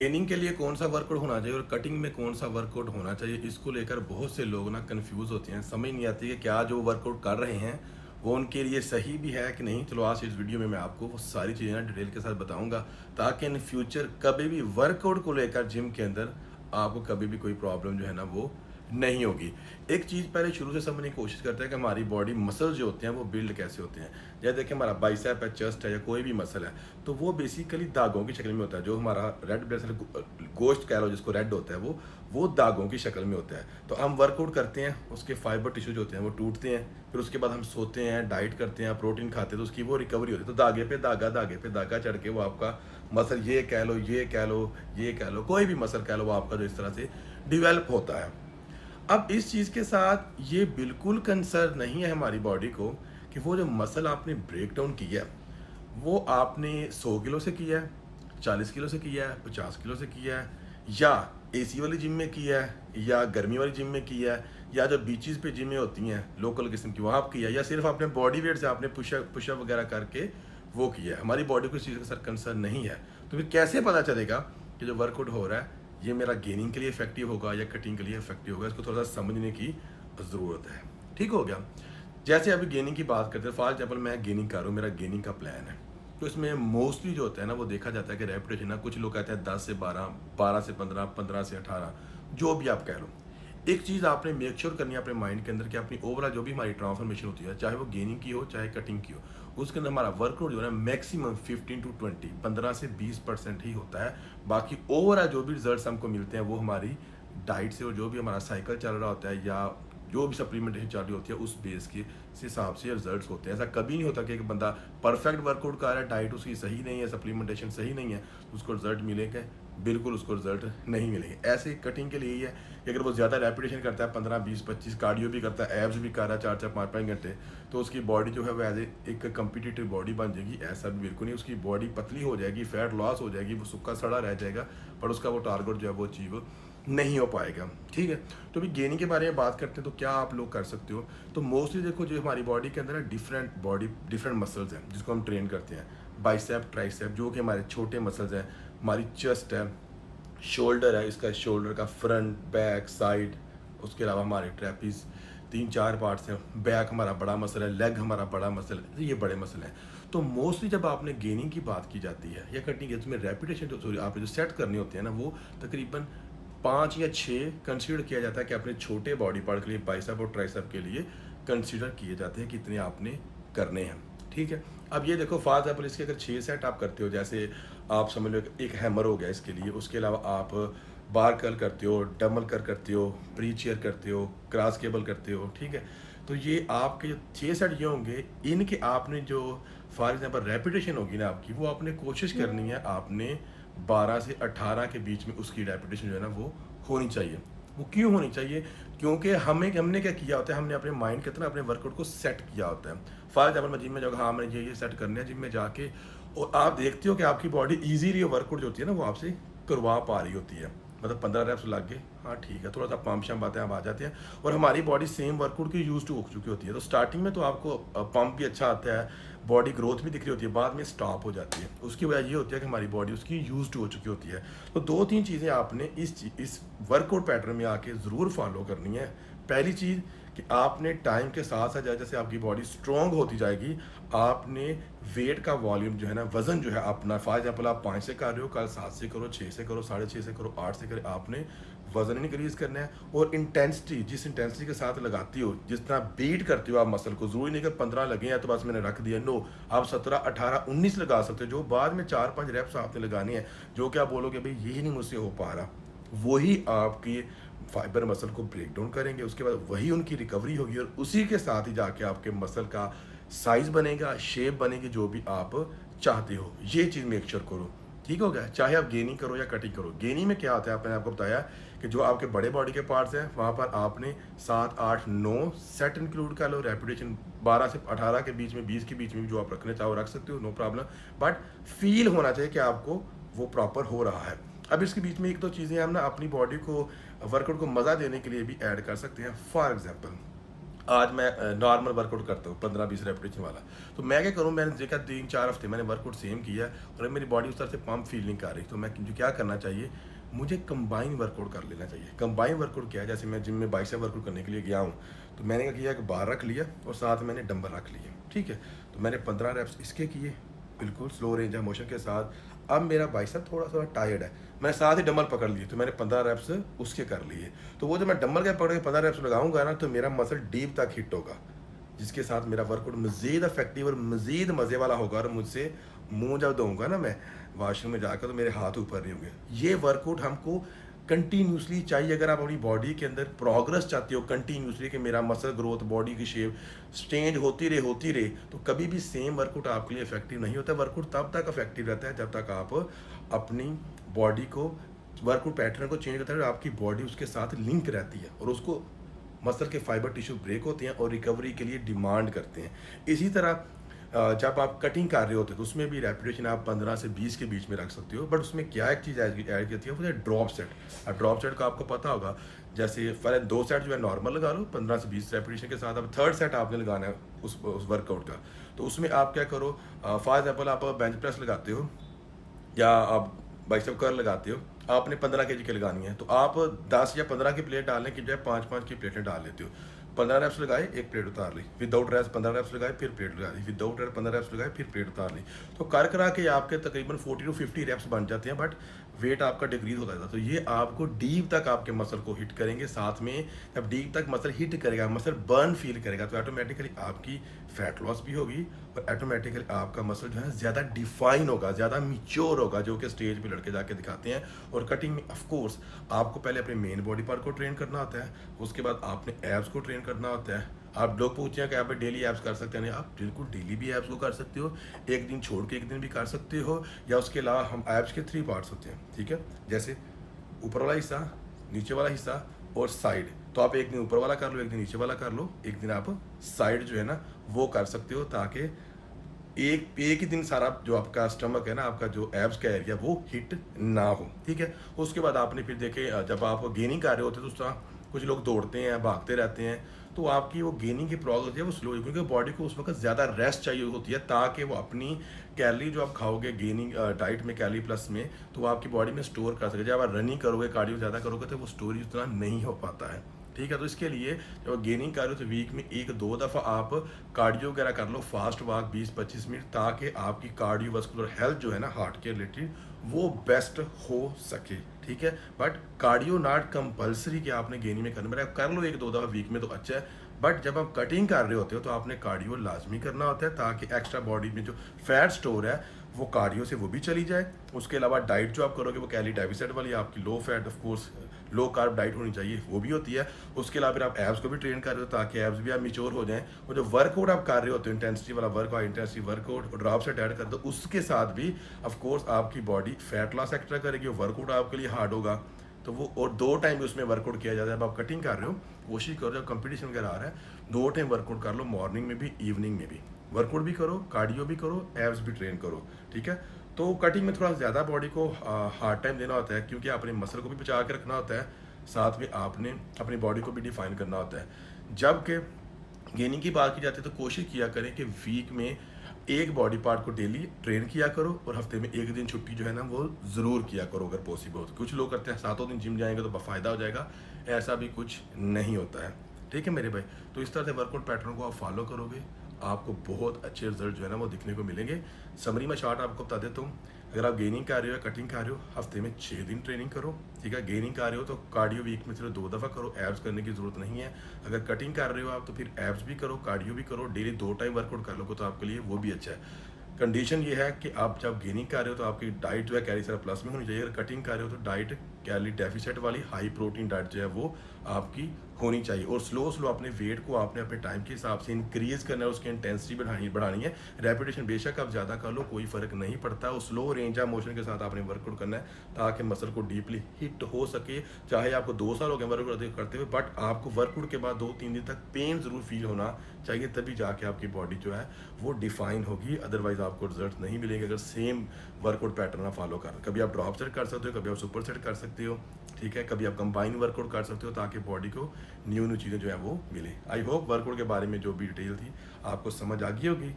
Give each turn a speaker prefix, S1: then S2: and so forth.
S1: Training के लिए कौन सा वर्कआउट होना चाहिए और कटिंग में कौन सा वर्कआउट होना चाहिए, इसको लेकर बहुत से लोग ना कंफ्यूज होते हैं। समझ नहीं आती कि क्या जो वर्कआउट कर रहे हैं वो उनके लिए सही भी है कि नहीं। चलो आज इस वीडियो में मैं आपको वो सारी चीज़ें ना डिटेल के साथ बताऊंगा, ताकि इन फ्यूचर कभी भी वर्कआउट को लेकर जिम के अंदर आपको कभी भी कोई प्रॉब्लम जो है ना वो नहीं होगी। एक चीज़ पहले शुरू से समझने की कोशिश करते हैं कि हमारी बॉडी मसल जो होते हैं वो बिल्ड कैसे होते हैं। जैसे देखिए हमारा बाइसेप है, चेस्ट है या कोई भी मसल है, तो वो बेसिकली दागों की शक्ल में होता है। जो हमारा रेड ब्लड सेल गोश्त कह लो जिसको रेड होता है, वो दागों की शक्ल में होता है। तो हम वर्कआउट करते हैं, उसके फाइबर टिश्यू जो होते हैं वो टूटते हैं, फिर उसके बाद हम सोते हैं, डाइट करते हैं, प्रोटीन खाते हैं, तो उसकी वो रिकवरी होती है। तो दागे पे दागा चढ़ के वो आपका मसल, ये कह लो, ये कह लो, ये कह लो, कोई भी मसल कह लो, वो आपका जो इस तरह से डिवेलप होता है। अब इस चीज़ के साथ ये बिल्कुल कंसर्न नहीं है हमारी बॉडी को कि वो जो मसल आपने ब्रेक डाउन किया है वो आपने 100 किलो से किया है, 40 किलो से किया है, 50 किलो से किया है, या एसी वाली जिम में किया है, या गर्मी वाली जिम में किया है, या जो बीचेस पे जिमें होती हैं लोकल किस्म की वहाँ किया है, या सिर्फ अपने बॉडी वेट से आपने पुशअप वगैरह करके वो किया है। हमारी बॉडी को इस चीज़ का सर कंसर्न नहीं है। तो फिर कैसे पता चलेगा कि जो वर्कआउट हो रहा है ये मेरा गेनिंग के लिए इफेक्टिव होगा या कटिंग के लिए इफेक्टिव होगा? इसको थोड़ा सा समझने की ज़रूरत है। ठीक हो गया। जैसे अभी गेनिंग की बात करते हैं, फॉर एग्जाम्पल मैं गेनिंग कर रहा हूँ, मेरा गेनिंग का प्लान है, तो इसमें मोस्टली जो होता है ना वो देखा जाता है कि रेपुटेशन ना, कुछ लोग कहते हैं 10 से 12, 12 से 15, 15 से 18, जो भी आप कह लो। एक चीज़ आपने मेक श्योर करनी है अपने माइंड के अंदर कि अपनी ओवरऑल जो भी हमारी ट्रांसफॉर्मेशन होती है, चाहे वो गेनिंग की हो चाहे कटिंग की हो, उसके अंदर हमारा वर्कआउट जो है ना मैक्सिमम 15 to 20, 15 से 20% ही होता है। बाकी ओवरऑल जो भी रिजल्ट्स हमको मिलते हैं वो हमारी डाइट से और जो भी हमारा साइकिल चल रहा होता है या जो भी सप्लीमेंटेशन चल रही होती है उस बेस के हिसाब से रिजल्ट्स होते हैं। ऐसा कभी नहीं होता कि एक बंदा परफेक्ट वर्कआउट कर रहा है, डाइट उसकी सही नहीं है, सप्लीमेंटेशन सही नहीं है, तो उसको रिजल्ट मिलेंगे? बिल्कुल उसको रिजल्ट नहीं मिलेंगे। ऐसे कटिंग के लिए ही है कि अगर वो ज़्यादा रेपिटेशन करता है, 15, 20, 25, कार्डियो भी करता है, एब्स भी कर रहा है 4, 4, 5, 5 घंटे, तो उसकी बॉडी जो है वो एज एक कम्पिटिटिव बॉडी बन जाएगी? ऐसा भी बिल्कुल नहीं। उसकी बॉडी पतली हो जाएगी, फैट लॉस हो जाएगी, वो सूखा सड़ा रह जाएगा, पर उसका वो टारगेट जो है वो अचीव नहीं हो पाएगा। ठीक है। तो अभी गेनिंग के बारे में बात करते हैं, तो क्या आप लोग कर सकते हो? तो मोस्टली देखो जो हमारी बॉडी के अंदर है डिफरेंट मसल्स हैं जिसको हम ट्रेन करते हैं। बाइसेप, ट्राइसेप जो कि हमारे छोटे मसल्स हैं, हमारी चेस्ट है, शोल्डर है, इसका शोल्डर का फ्रंट, बैक, साइड, उसके अलावा हमारे ट्रैपीज, 3-4 पार्ट्स हैं। बैक हमारा बड़ा मसल है, लेग हमारा बड़ा मसल है, तो ये बड़े मसल हैं। तो मोस्टली जब आपने गेनिंग की बात की जाती है या कटिंग, इसमें रेपिटेशन जो सॉरी आपने जो सेट करने होते हैं ना, वो तकरीबन 5 या 6 कंसीडर किया जाता है कि अपने छोटे बॉडी पार्ट के लिए, बाइसेप और ट्राइसेप के लिए कंसीडर किए जाते हैं कि इतने आपने करने हैं। ठीक है। अब ये देखो फॉर एग्जाम्पल इसके अगर 6 सेट आप करते हो, जैसे आप समझ लो एक हैमर हो गया इसके लिए, उसके अलावा आप बार कर्ल करते हो, डबल कर करते हो, प्री चेयर करते हो, क्रॉस केबल करते हो। ठीक है। तो ये आपके जो 6 सेट ये होंगे, इनके आपने जो फॉर एग्जाम्पल रेपिटेशन होगी ना आपकी, वो आपने कोशिश करनी है आपने 12 से 18 के बीच में उसकी रेपिटेशन जो है ना वो होनी चाहिए। वो क्यों होनी चाहिए? क्योंकि हमने क्या किया होता है, हमने अपने माइंड के अंदर अपने वर्कआउट को सेट किया होता है। फॉर एग्जाम्पल मैं जिम में जाऊँगा, हाँ मैंने ये सेट करना है, जिम में जाके और आप देखते हो कि आपकी बॉडी ईजीली वर्कआउट जो होती है ना वो आपसे करवा पा रही होती है। मतलब 15 रेप्स लग गए, हाँ ठीक है, थोड़ा सा पंप शम बातें हम आ जाते हैं और हमारी बॉडी सेम वर्कआउट की यूज टू हो चुकी होती है। तो स्टार्टिंग में तो आपको पंप भी अच्छा आता है, बॉडी ग्रोथ भी दिख रही होती है, बाद में स्टॉप हो जाती है। उसकी वजह ये होती है कि हमारी बॉडी उसकी यूज टू हो चुकी होती है। तो 2-3 चीज़ें आपने इस वर्कआउट पैटर्न में आके ज़रूर फॉलो करनी है। पहली चीज़ कि आपने टाइम के साथ साथ जैसे आपकी बॉडी स्ट्रॉन्ग होती जाएगी, आपने वेट का वॉल्यूम जो है ना, वजन जो है अपना, फॉर एग्जाम्पल आप 5 से कर रहे हो, कल 7 से करो, 6 से करो, 6.5 से करो, 8 से करो, आपने वजन इंक्रीज करना है। और इंटेंसिटी, जिस इंटेंसिटी के साथ लगाती हो, जिस तरह बीट करती हो आप मसल को, जरूरी नहीं कि 15 लगे हैं तो बस मैंने रख दिया, नो, आप 17, 18, 19 लगा सकते हो। जो बाद में 4-5 रेप्स आपने लगानी है, जो कि आप बोलोगे भाई यही नहीं मुझसे हो पा रहा, वही आपकी फाइबर मसल को ब्रेक डाउन करेंगे। उसके बाद वही उनकी रिकवरी होगी और उसी के साथ ही जाके आपके मसल का साइज बनेगा, शेप बनेगी, जो भी आप चाहते हो। ये चीज़ मेक श्योर करो। ठीक हो गया। चाहे आप गेनिंग करो या कटिंग करो। गेनिंग में क्या होता है, मैंने आपको बताया कि जो आपके बड़े बॉडी के पार्ट्स हैं वहाँ पर आपने 7, 8, 9 सेट इंक्लूड कर लो। रेपिटेशन 12 से 18 के बीच में, 20 के बीच में जो आप रखना चाहो रख सकते हो, नो प्रॉब्लम। बट फील होना चाहिए कि आपको वो प्रॉपर हो रहा है। अब इसके बीच में 1-2 चीज़ें हम ना अपनी बॉडी को वर्कआउट को मज़ा देने के लिए भी ऐड कर सकते हैं। फॉर एग्जाम्पल आज मैं नॉर्मल वर्कआउट करता हूँ 15-20 रेपिटेशन वाला, तो मैं क्या करूँ, मैंने देखा 3-4 हफ्ते मैंने वर्कआउट सेम किया और मेरी बॉडी उस तरह से पंप फील नहीं कर रही, तो मैं मुझे क्या करना चाहिए, मुझे कंबाइन वर्कआउट कर लेना चाहिए। कंबाइन वर्कआउट क्या है, जैसे मैं जिम में बाइसेप वर्कआउट करने के लिए गया हूँ, तो मैंने क्या किया कि बार रख लिया और साथ मैंने डंबल रख लिए, ठीक है। तो मैंने 15 रेप्स इसके किए बिल्कुल स्लो रेंज ऑफ मोशन के साथ। अब मेरा बाइसेप थोड़ा सा टायर्ड है, मैं साथ ही डंबल पकड़ लिए, तो मैंने 15 रेप्स उसके कर लिए। तो वो जब मैं डंबल के पकड़ के 15 रेप्स लगाऊंगा ना, तो मेरा मसल डीप तक हिट होगा, जिसके साथ मेरा वर्कआउट मज़ीद इफेक्टिव और मज़ीद मज़े वाला होगा। और मुझसे मुंह जब धोऊंगा ना मैं वॉशरूम में जाकर, तो मेरे हाथ ऊपर नहीं होंगे। ये वर्कआउट हमको कंटिन्यूसली चाहिए। अगर आप अपनी बॉडी के अंदर प्रोग्रेस चाहते हो कंटिन्यूसली, कि मेरा मसल ग्रोथ, बॉडी की शेप चेंज होती रहे, तो कभी भी सेम वर्कआउट आपके लिए इफेक्टिव नहीं होता। वर्कआउट तब तक इफेक्टिव रहता है जब तक आप अपनी बॉडी को, वर्कआउट पैटर्न को चेंज करते हैं, आपकी बॉडी उसके साथ लिंक रहती है और उसको मसल के फाइबर टिश्यू ब्रेक होते हैं और रिकवरी के लिए डिमांड करते हैं। इसी तरह जब आप कटिंग कर रहे होते हैं, तो उसमें भी रेपिटेशन आप 15 से 20 के बीच में रख सकते हो, बट उसमें क्या एक चीज़ ऐड करती है, वो है ड्रॉप सेट। अब ड्रॉप सेट का आपको पता होगा, जैसे पहले 2 सेट जो है नॉर्मल लगा लो 15 से 20 रेपिटेशन के साथ, अब थर्ड सेट आपने लगाना है उस वर्कआउट का। तो उसमें आप क्या करो, फॉर एग्जाम्पल आप बेंच प्रेस लगाते हो या आप बाइसेप कर्ल लगाते हो, आपने 15 केजी की लगानी है, तो आप 10 या 15 की प्लेट डालने की बजाय 5-5 की प्लेटें डाल लेते हो। 15 रेप्स लगाए, एक प्लेट उतार ली, विदाउट रेप्स 15 रेप्स लगाए, फिर प्लेट लगा दी, विदाउट रेप्स 15 रेप्स लगाए, फिर प्लेट उतार ली। तो कर करा के आपके तकरीबन 40 to 50 रेप्स बन जाते हैं, बट वेट आपका डिक्रीज होता है। तो ये आपको डीप तक आपके मसल को हिट करेंगे। साथ में जब डीप तक मसल हिट करेगा, मसल बर्न फील करेगा, तो ऑटोमेटिकली आपकी फैट लॉस भी होगी और ऑटोमेटिकली आपका मसल जो है ज़्यादा डिफाइन होगा, ज़्यादा मिच्योर होगा, जो कि स्टेज पे लड़के जाके दिखाते हैं। और कटिंग में ऑफ कोर्स आपको पहले अपने मेन बॉडी पार्ट को ट्रेन करना होता है, उसके बाद आपने एब्स को ट्रेन करना होता है। आप लोग पूछते हैं कि आप डेली एब्स कर सकते हैं, नहीं, आप बिल्कुल डेली भी एब्स को कर सकते हो, एक दिन छोड़ के एक दिन भी कर सकते हो, या उसके अलावा हम एब्स के 3 पार्ट्स होते हैं, ठीक है, जैसे ऊपर वाला हिस्सा, नीचे वाला हिस्सा और साइड। तो आप एक दिन ऊपर वाला कर लो, एक दिन नीचे वाला कर लो, एक दिन आप साइड जो है ना वो कर सकते हो, ताकि एक ही दिन सारा जो आपका स्टमक है ना, आपका जो एब्स का एरिया वो हिट ना हो, ठीक है। उसके बाद आपने फिर देखे, जब आप गेनिंग कर रहे होते हैं तो उस तरह कुछ लोग दौड़ते हैं, भागते रहते हैं, तो आपकी वो गेनिंग की प्रोग्रेस है वो स्लो है, क्योंकि बॉडी को उस वक्त ज़्यादा रेस्ट चाहिए होती है, ताकि वो अपनी कैलोरी जो आप खाओगे गेनिंग डाइट में कैलोरी प्लस में, तो वो आपकी बॉडी में स्टोर कर सके। जब आप रनिंग करोगे, कार्डियो ज़्यादा करोगे, तो वो स्टोरेज उतना नहीं हो पाता है, ठीक है। तो इसके लिए जब गेनिंग कर रहे हो, तो वीक में 1-2 दफ़ा आप कार्डियो वगैरह कर लो, फास्ट वॉक 20-25 मिनट, ताकि आपकी कार्डियोवास्कुलर हेल्थ जो है ना हार्ट के रिलेटेड वो बेस्ट हो सके, ठीक है। बट कार्डियो नॉट कंपल्सरी कि आपने गेनिंग में करना है, कर लो 1-2 दफ़ा वीक में तो अच्छा है, बट जब आप कटिंग कर रहे होते हो तो आपने कार्डियो लाजमी करना होता है, ताकि एक्स्ट्रा बॉडी में जो फैट स्टोर है वो कार्डियो से वो भी चली जाए। उसके अलावा डाइट जो आप करोगे वो कैलोरी डेफिसिट वाली, आपकी low fat of course low carb diet होनी चाहिए, वो भी होती है। उसके अलावा फिर आप एब्स को भी ट्रेन कर रहे हो, ताकि एब्स भी आप मिच्योर हो जाएं। और जो वर्कआउट आप कर रहे होते हो, इंटेंसिटी वाला वर्कआउट, इंटेंसिटी वर्कआउट और ड्रॉप सेट ऐड कर दो, उसके साथ भी ऑफ कोर्स आपकी बॉडी फैट लॉस एक्स्ट्रा करेगी, वर्कआउट आपके लिए हार्ड होगा। तो वो और 2 टाइम भी उसमें वर्कआउट किया जाता है। जब आप कटिंग कर रहे हो, कोशिश करो जब कंपटीशन वगैरह आ रहा है 2 टाइम वर्कआउट कर लो, मॉर्निंग में भी इवनिंग में भी वर्कआउट भी करो, कार्डियो भी करो, एब्स भी ट्रेन करो, ठीक है। तो कटिंग में थोड़ा ज़्यादा बॉडी को हार्ड टाइम देना होता है, क्योंकि आपने मसल को भी बचा के रखना होता है, साथ में आपने अपनी बॉडी को भी डिफाइन करना होता है। जबकि गेनिंग की बात की जाती है, तो कोशिश किया करें कि वीक में एक बॉडी पार्ट को डेली ट्रेन किया करो और हफ्ते में एक दिन छुट्टी जो है ना वो ज़रूर किया करो अगर पॉसिबल हो तो। कुछ लोग करते हैं 7 दिन जिम जाएंगे तो फ़ायदा हो जाएगा, ऐसा भी कुछ नहीं होता है, ठीक है मेरे भाई। तो इस तरह से वर्कआउट पैटर्न को आप फॉलो करोगे, आपको बहुत अच्छे रिजल्ट जो है ना वो दिखने को मिलेंगे। समरी में शॉर्ट आपको बता देता हूँ, अगर आप गेनिंग कर रहे हो या कटिंग कर रहे हो, हफ्ते में 6 दिन ट्रेनिंग करो, ठीक है। गेनिंग कर रहे हो तो कार्डियो वीक में सिर्फ 2 दफ़ा करो, एब्स करने की ज़रूरत नहीं है। अगर कटिंग कर रहे हो आप, तो फिर एब्स भी करो, कार्डियो भी करो, डेली 2 टाइम वर्कआउट कर लोगे तो आपके लिए वो भी अच्छा है। कंडीशन ये है कि आप जब गेनिंग कर रहे हो तो आपकी डाइट जो है कैलोरी सारा प्लस में होनी चाहिए। अगर कटिंग कर रहे हो तो डाइट कैलोरी डेफिसिट वाली हाई प्रोटीन डाइट जो है वो आपकी होनी चाहिए। और स्लो अपने वेट को आपने अपने टाइम के हिसाब से इंक्रीज़ करना है, उसकी इंटेंसिटी बढ़ानी है। रेपिटेशन बेशक आप ज़्यादा कर लो, कोई फ़र्क नहीं पड़ता, और स्लो रेंज ऑफ मोशन के साथ आपने वर्कआउट करना है, ताकि मसल को डीपली हिट हो सके। चाहे आपको 2 साल हो गए वर्कआउट करते हुए, बट आपको वर्कआउट के बाद 2-3 दिन तक पेन ज़रूर फील होना चाहिए, तभी जाके आपकी बॉडी जो है वो डिफाइन होगी। अदरवाइज आपको रिजल्ट नहीं मिलेंगे अगर सेम वर्कआउट पैटर्न आप फॉलो कर। कभी आप ड्रॉप सेट कर सकते हो, कभी आप सुपर सेट कर सकते हो, ठीक है, कभी आप कंबाइन वर्कआउट कर सकते हो ताकि बॉडी को न्यू न्यू चीज़ें जो है वो मिले। आई होप वर्कआउट के बारे में जो भी डिटेल थी आपको समझ आ गई होगी।